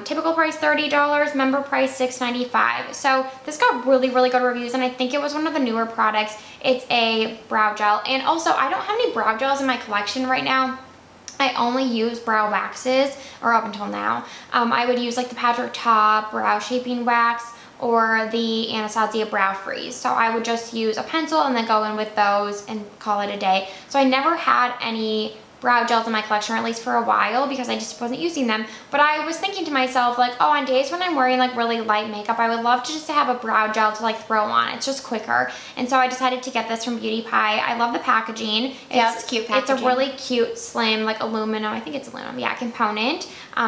Typical price $30, member price $6.95. So this got really, really good reviews, and I think it was one of the newer products. It's a brow gel, and also I don't have any brow gels in my collection right now. I only use brow waxes, or up until now. I would use like the Patrick Ta Brow Shaping Wax or the Anastasia Brow Freeze. So I would just use a pencil and then go in with those and call it a day. So I never had any brow gels in my collection, or at least for a while, because I just wasn't using them. But I was thinking to myself, like, oh, on days when I'm wearing like really light makeup, I would love to just have a brow gel to like throw on. It's just quicker. And so I decided to get this from Beauty Pie. I love the packaging. It's cute packaging. It's a really cute, slim, like aluminum, I think it's aluminum, yeah, component.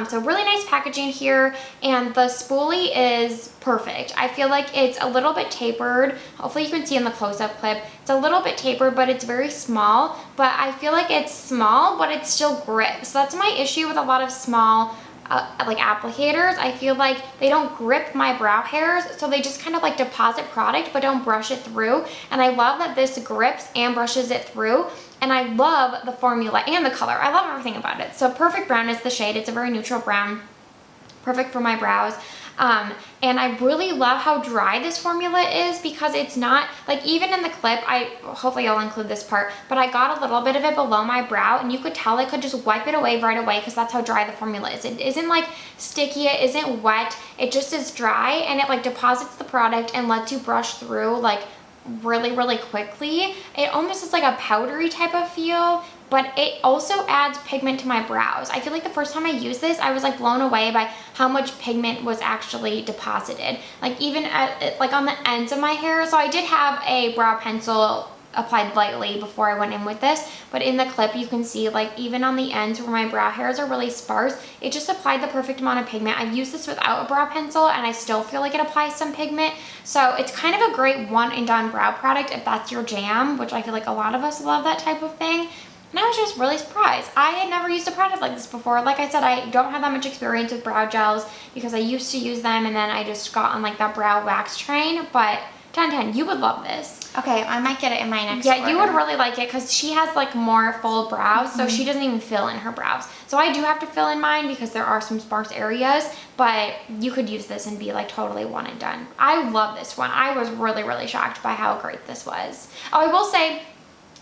So really nice packaging here, and the spoolie is perfect. I feel like it's a little bit tapered. Hopefully you can see in the close-up clip. It's a little bit tapered, but it's very small, but I feel like it's small, but it still grips. So that's my issue with a lot of small like applicators. I feel like they don't grip my brow hairs, so they just kind of like deposit product but don't brush it through. And I love that this grips and brushes it through. And I love the formula and the color. I love everything about it. So Perfect Brown is the shade. It's a very neutral brown. Perfect for my brows. And I really love how dry this formula is, because it's not, like, even in the clip, hopefully I'll include this part, but I got a little bit of it below my brow, and you could tell I could just wipe it away right away, because that's how dry the formula is. It isn't like sticky, it isn't wet, it just is dry, and it like deposits the product and lets you brush through like really, really quickly. It almost is like a powdery type of feel, but it also adds pigment to my brows. I feel like the first time I used this, I was like blown away by how much pigment was actually deposited. Like even at, like on the ends of my hair. So I did have a brow pencil applied lightly before I went in with this, but in the clip you can see like even on the ends where my brow hairs are really sparse, it just applied the perfect amount of pigment. I've used this without a brow pencil and I still feel like it applies some pigment. So it's kind of a great one and done brow product if that's your jam, which I feel like a lot of us love that type of thing. And I was just really surprised. I had never used a product like this before. Like I said, I don't have that much experience with brow gels because I used to use them and then I just got on like that brow wax train, but 10/10, you would love this. Okay, I might get it in my next Yeah, order. you would really like it because she has like more full brows, so she doesn't even fill in her brows. So I do have to fill in mine because there are some sparse areas, but you could use this and be like totally one and done. I love this one. I was really, really shocked by how great this was. Oh, I will say,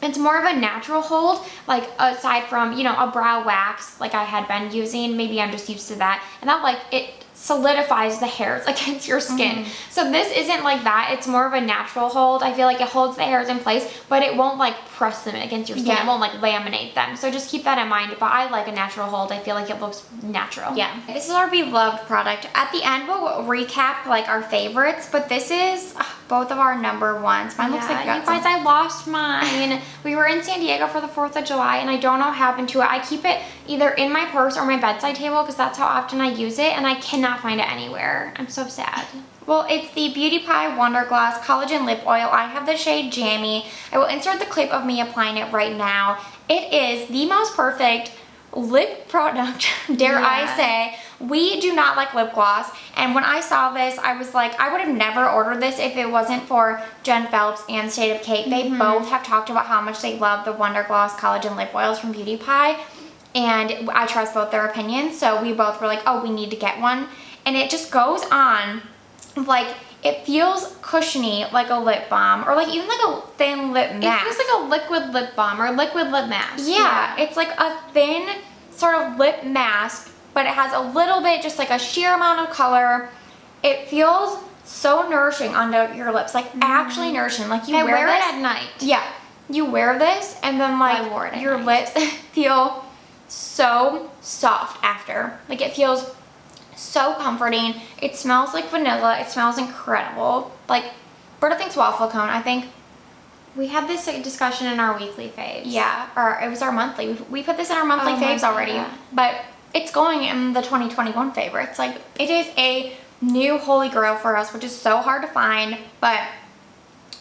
it's more of a natural hold, like aside from, you know, a brow wax like I had been using. Maybe I'm just used to that. And that like, it solidifies the hairs against your skin. So this isn't like that. It's more of a natural hold. I feel like it holds the hairs in place, but it won't like press them against your skin. Yeah. It won't like laminate them. So just keep that in mind. But I like a natural hold. I feel like it looks natural. Yeah. This is our beloved product. At the end, we'll recap like our favorites, but this is both of our number ones. Mine looks like you guys, I lost mine. We were in San Diego for the 4th of July and I don't know what happened to it. I keep it either in my purse or my bedside table because that's how often I use it, and I cannot find it anywhere. I'm so sad. Well, it's the Beauty Pie Wondergloss Collagen Lip Oil. I have the shade Jammy. I will insert the clip of me applying it right now. It is the most perfect lip product, dare I say. We do not like lip gloss, and when I saw this, I was like, I would have never ordered this if it wasn't for Jen Phelps and State of Kate. They both have talked about how much they love the Wondergloss Collagen Lip Oils from Beauty Pie, and I trust both their opinions, so we both were like, oh, we need to get one. And it just goes on, like, it feels cushiony like a lip balm, or like even like a thin lip mask. It feels like a liquid lip balm or liquid lip mask. Yeah, it's like a thin sort of lip mask, but it has a little bit, just like a sheer amount of color. It feels so nourishing under your lips, like actually nourishing. Like you wear it this at night. Yeah, you wear this and then I wore it like at your night. lips feel so soft after. Like it feels so comforting. It smells like vanilla. It smells incredible. Like, Berta thinks waffle cone. I think, We had this discussion in our weekly faves. yeah, or it was our monthly. We put this in our monthly faves already, yeah. but it's going in the 2021 favorites. Like, it is a new holy grail for us, which is so hard to find, but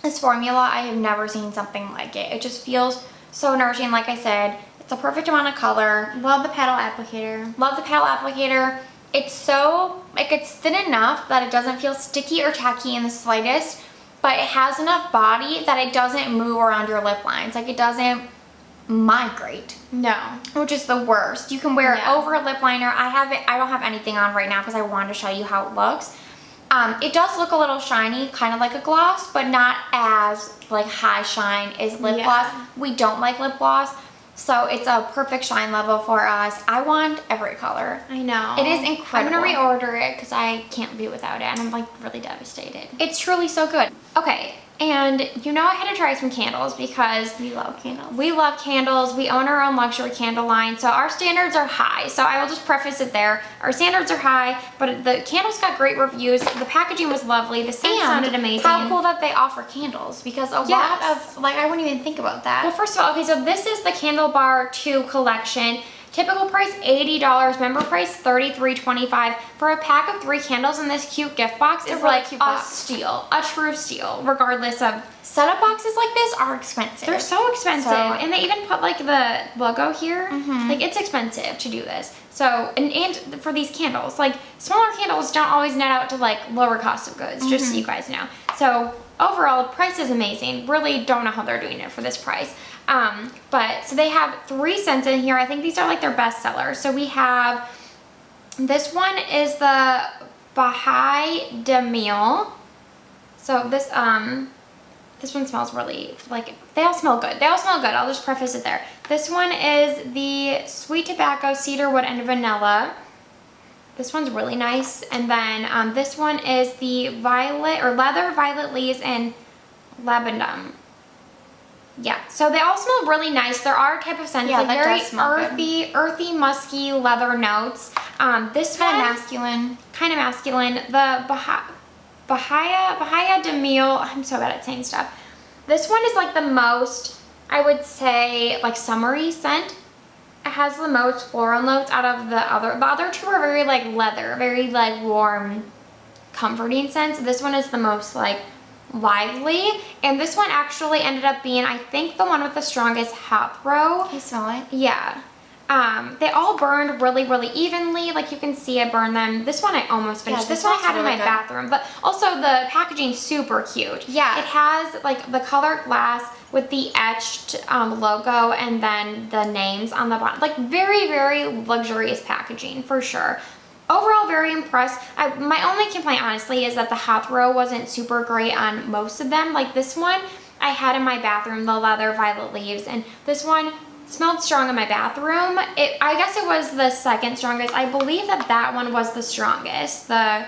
this formula, I have never seen something like it. It just feels so nourishing. Like I said, it's a perfect amount of color. Love the paddle applicator. Love the paddle applicator. It's so, like, it's thin enough that it doesn't feel sticky or tacky in the slightest, but it has enough body that it doesn't move around your lip lines. Like, it doesn't migrate, No. which is the worst. You can wear Yeah. it over a lip liner. I don't have anything on right now because I wanted to show you how it looks. It does look a little shiny, kind of like a gloss, but not as like high shine as lip Yeah. gloss. We don't like lip gloss, so it's a perfect shine level for us. I want every color. I know. It is incredible. I'm gonna reorder it because I can't be without it, and I'm like really devastated. It's truly so good. Okay, and you know I had to try some candles because We love candles. we love candles. We own our own luxury candle line, so our standards are high. So I will just preface it there. Our standards are high, but the candles got great reviews. The packaging was lovely. The scent sounded amazing. How cool that they offer candles, because a lot Yes. of, like, I wouldn't even think about that. Well, first of all, okay, so this is the Candle Bar 2 collection. Typical price $80, member price $33.25 for a pack of 3 candles in this cute gift box. It's a Is really like cute a box. steal, a true steal, regardless of. Setup boxes like this are expensive. They're so expensive, So- and they even put like the logo here. Mhm. Like it's expensive to do this. So and for these candles, like smaller candles don't always net out to like lower cost of goods. Just so you guys know. So overall, the price is amazing. Really don't know how they're doing it for this price. But so they have 3 scents in here. I think these are like their best sellers. So we have this one is the Bahai de Mille. So this one smells really, like, they all smell good. They all smell good. I'll just preface it there. This one is the Sweet Tobacco, Cedarwood, and Vanilla. This one's really nice. And then this one is the Violet, or Leather, Violet Leaves, and Labandum. Yeah, so they all smell really nice. There are a type of scents, Yeah, like that very does smell good. earthy, musky leather notes. This Kind one, of masculine. kind of masculine. The Bahia de Mille, I'm so bad at saying stuff. This one is like the most, I would say, like summery scent. It has the most floral notes out of the other 2 are very like leather, very like warm, comforting scents. This one is the most like lively, and this one actually ended up being, I think, the one with the strongest hop throw. Can you smell it? Yeah. They all burned really, really evenly. Like you can see I burned them. This one I almost finished. Yeah, this this one I one's had in really my good. bathroom. But also the packaging's super cute. Yeah. It has like the colored glass with the etched logo and then the names on the bottom. Like very, very luxurious packaging for sure. Overall, very impressed. My only complaint, honestly, is that the hop throw wasn't super great on most of them. Like this one I had in my bathroom, the Leather Violet Leaves, and this one smelled strong in my bathroom. I guess it was the second strongest. I believe that one was the strongest. The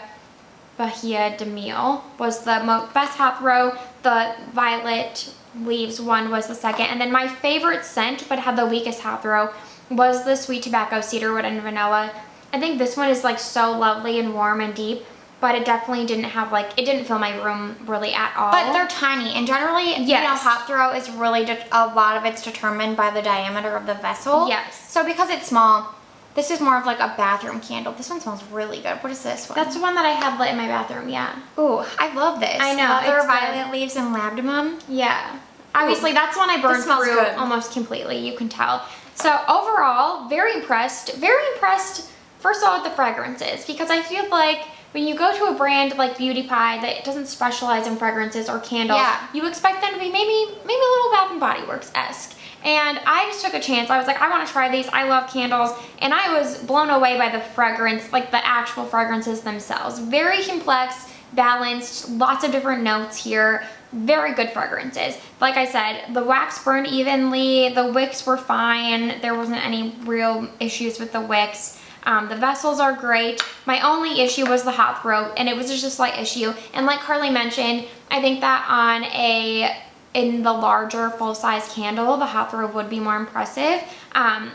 Bahia de Mille was the best hop throw. The Violet Leaves one was the second. And then my favorite scent, but had the weakest hop throw, was the Sweet Tobacco, Cedarwood, and Vanilla. I think this one is like so lovely and warm and deep, but it definitely didn't have like, it didn't fill my room really at all. But they're tiny, and generally, you know, Yes. hop throw is really, a lot of it's determined by the diameter of the vessel. Yes. So because it's small, this is more of like a bathroom candle. This one smells really good. What is this one? That's the one that I had lit in my bathroom, yeah. Ooh, I love this. I know, Leather, it's good. Violet Leaves, and Labdanum. Yeah. Obviously, that's one I burned smells through good. almost completely, you can tell. So overall, very impressed. Very impressed, first of all, with the fragrances, because I feel like when you go to a brand like Beauty Pie that doesn't specialize in fragrances or candles, Yeah. you expect them to be maybe a little Bath and Body Works-esque. And I just took a chance. I was like, I want to try these. I love candles. And I was blown away by the fragrance, like the actual fragrances themselves. Very complex, balanced, lots of different notes here. Very good fragrances. Like I said, the wax burned evenly, the wicks were fine, there wasn't any real issues with the wicks. The vessels are great. My only issue was the hot throat, and it was just a slight issue. And like Carly mentioned, I think that in the larger full-size candle, the hot throw would be more impressive.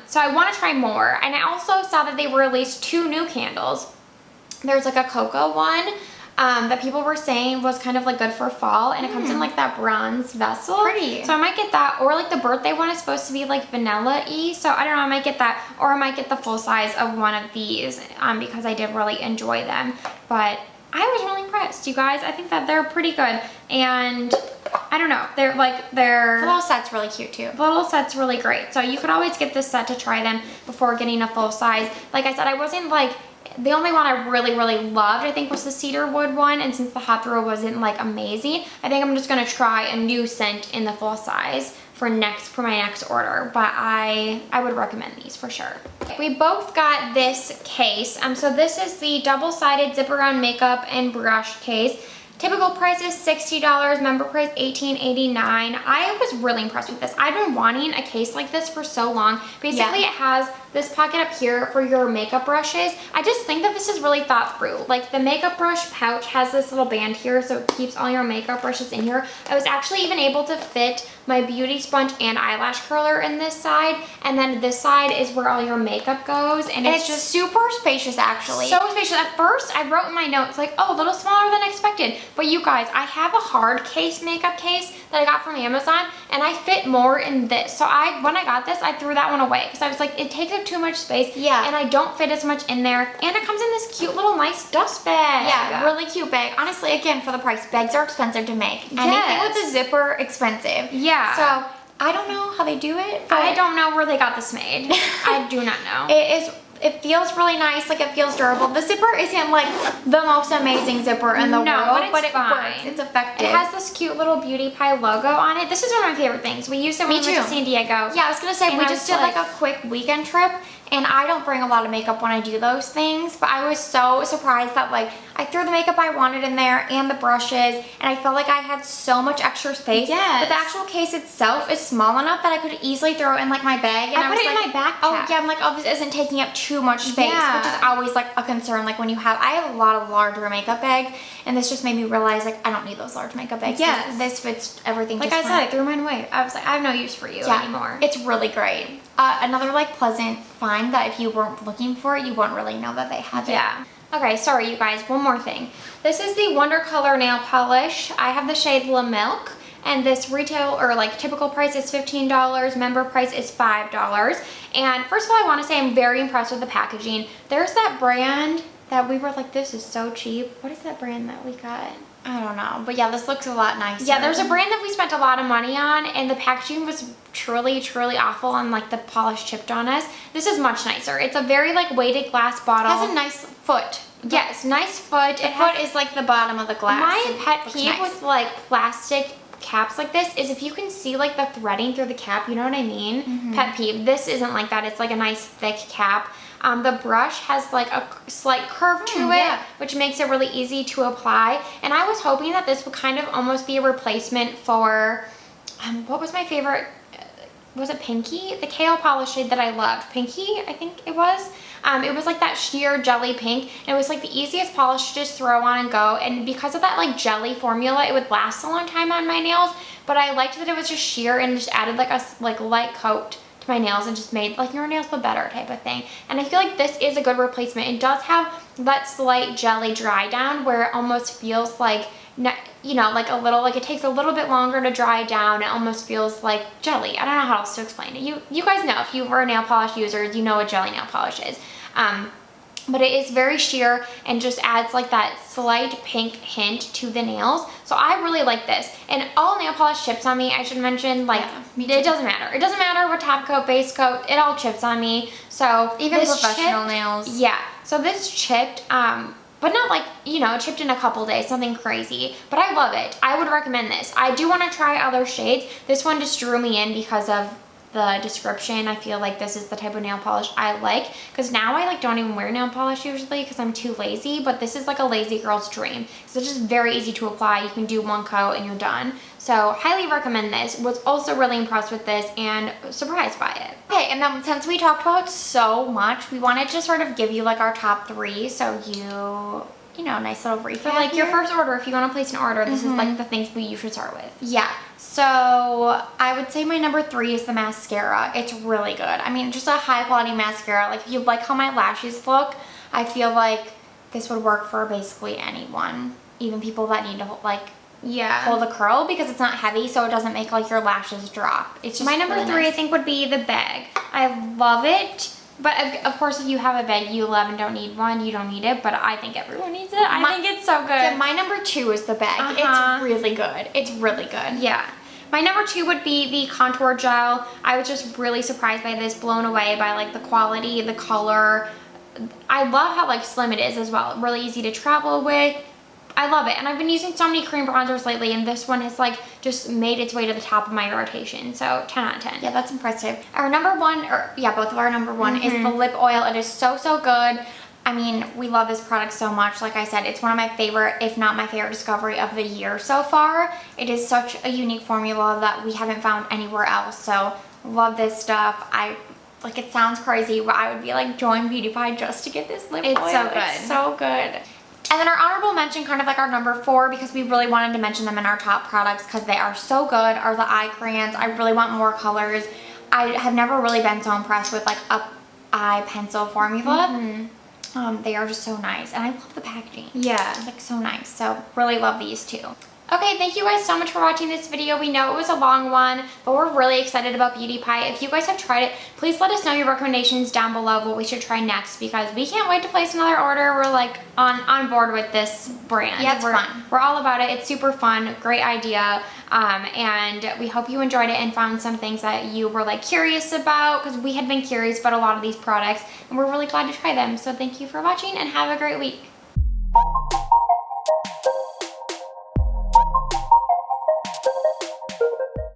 So I want to try more. And I also saw that they released 2 new candles. There's like a cocoa one that people were saying was kind of like good for fall, and it comes in like that bronze vessel. Pretty. So I might get that, or like the birthday one is supposed to be like vanilla-y. So I don't know, I might get that, or I might get the full size of one of these because I did really enjoy them. But I was really impressed, you guys. I think that they're pretty good, and I don't know, the little set's really cute too. The little set's really great. So you could always get this set to try them before getting a full size. Like I said, I wasn't like, the only one I really, really loved, I think, was the cedar wood one, and since the hot throw wasn't like amazing, I think I'm just gonna try a new scent in the full size for my next order, but I would recommend these for sure. We both got this case. So this is the double-sided zip around makeup and brush case. Typical price is $60, member price $18.89. I was really impressed with this. I've been wanting a case like this for so long. Basically, It has this pocket up here for your makeup brushes. I just think that this is really thought through. Like the makeup brush pouch has this little band here, so it keeps all your makeup brushes in here. I was actually even able to fit my beauty sponge and eyelash curler in this side, and then this side is where all your makeup goes, and it's just super spacious actually. So spacious. At first, I wrote in my notes like, oh, a little smaller than expected. But you guys, I have a hard case makeup case that I got from Amazon, and I fit more in this. So when I got this, I threw that one away because I was like, it takes up too much space. Yeah. And I don't fit as much in there. And it comes in this cute little nice dust bag. Yeah, really cute bag. Honestly, again, for the price, bags are expensive to make. Anything with a zipper, expensive. Yeah. So I don't know how they do it. But I don't know where they got this made. I do not know. It feels really nice, like it feels durable. The zipper isn't like the most amazing zipper in the world, but it works. It's effective. It has this cute little Beauty Pie logo on it. This is one of my favorite things. We used it when we went to San Diego. Yeah, I was gonna say, we just did like a quick weekend trip, and I don't bring a lot of makeup when I do those things, but I was so surprised that like I threw the makeup I wanted in there and the brushes, and I felt like I had so much extra space. Yes. But the actual case itself is small enough that I could easily throw it in like my bag, and I put it in my backpack. Oh yeah, I'm like, oh, this isn't taking up too much space, Yeah. which is always like a concern. Like when I have a lot of larger makeup bags, and this just made me realize like I don't need those large makeup bags. Yes. This fits everything. Like just I fine. said, I threw mine away. I was like, I have no use for you anymore. It's really great. Another like pleasant find that if you weren't looking for it, you wouldn't really know that they have it. Yeah. Okay, sorry you guys, one more thing. This is the Wondercolour nail polish. I have the shade La Milk, and this retail or like typical price is $15, member price is $5. And first of all, I want to say I'm very impressed with the packaging. There's that brand that we were like, this is so cheap. What is that brand that we got? I don't know, but yeah, this looks a lot nicer. Yeah, there's a brand that we spent a lot of money on, and the packaging was truly, truly awful, and like the polish chipped on us. This is much nicer. It's a very like weighted glass bottle. It has a nice foot. Yes, nice foot. The foot is like the bottom of the glass. My pet Looks peeve nice. with like plastic caps like this is if you can see like the threading through the cap, you know what I mean? Pet peeve. This isn't like that. It's like a nice thick cap. The brush has like a slight curve to it, which makes it really easy to apply. And I was hoping that this would kind of almost be a replacement for, what was my favorite? Was it Pinky? The kale polish shade that I loved. Pinky, I think it was. It was like that sheer jelly pink. And it was like the easiest polish to just throw on and go. And because of that like jelly formula, it would last a long time on my nails. But I liked that it was just sheer and just added like a light coat to my nails and just made like your nails look better type of thing. And I feel like this is a good replacement. It does have that slight jelly dry down where it almost feels like, you know, like a little, like it takes a little bit longer to dry down. It almost feels like jelly. I don't know how else to explain it. You guys know, if you were a nail polish user, you know what jelly nail polish is. But it is very sheer and just adds like that slight pink hint to the nails. So I really like this. And all nail polish chips on me, I should mention, like, it doesn't matter. It doesn't matter what top coat, base coat, it all chips on me. So even this professional nails. Yeah. So this chipped, but not like, you know, chipped in a couple days, something crazy. But I love it. I would recommend this. I do want to try other shades. This one just drew me in because of the description, I feel like this is the type of nail polish I like, because now I like don't even wear nail polish usually because I'm too lazy, but this is like a lazy girl's dream. So it's just very easy to apply. You can do one coat and you're done. So highly recommend this. Was also really impressed with this and surprised by it. Okay, and then since we talked about so much, we wanted to sort of give you like our top 3, so you know, nice little recap. For like your first order, if you want to place an order, this is like the things you should start with. Yeah. So I would say my number 3 is the mascara. It's really good. I mean, just a high quality mascara. Like if you like how my lashes look, I feel like this would work for basically anyone. Even people that need to like hold a curl, because it's not heavy, so it doesn't make like your lashes drop. It's just my number really 3 nice. I think would be the bag. I love it. But of course, if you have a bag you love and don't need one, you don't need it. But I think everyone needs it. I think it's so good. Yeah, my number 2 is the bag. It's really good. It's really good. Yeah. My number 2 would be the contour gel. I was just really surprised by this, blown away by like the quality, the color. I love how like slim it is as well. Really easy to travel with. I love it. And I've been using so many cream bronzers lately, and this one has like just made its way to the top of my rotation. So 10 out of 10. Yeah, that's impressive. Our number 1, or yeah, both of our number 1 is the lip oil. It is so, so good. I mean, we love this product so much. Like I said, it's one of my favorite, if not my favorite discovery of the year so far. It is such a unique formula that we haven't found anywhere else. So love this stuff. Like, it sounds crazy, but I would be like, join Beauty Pie just to get this lip oil. It's so good. It's so good. And then our honorable mention, kind of like our number 4, because we really wanted to mention them in our top products because they are so good, are the eye crayons. I really want more colors. I have never really been so impressed with like a eye pencil formula. They are just so nice, and I love the packaging. Yeah, it's like so nice. So really love these too. Okay, thank you guys so much for watching this video. We know it was a long one, but we're really excited about Beauty Pie. If you guys have tried it, please let us know your recommendations down below of what we should try next, because we can't wait to place another order. We're like on board with this brand. Yeah, it's fun. We're all about it. It's super fun. Great idea. And we hope you enjoyed it and found some things that you were like curious about, because we had been curious about a lot of these products, and we're really glad to try them. So thank you for watching and have a great week.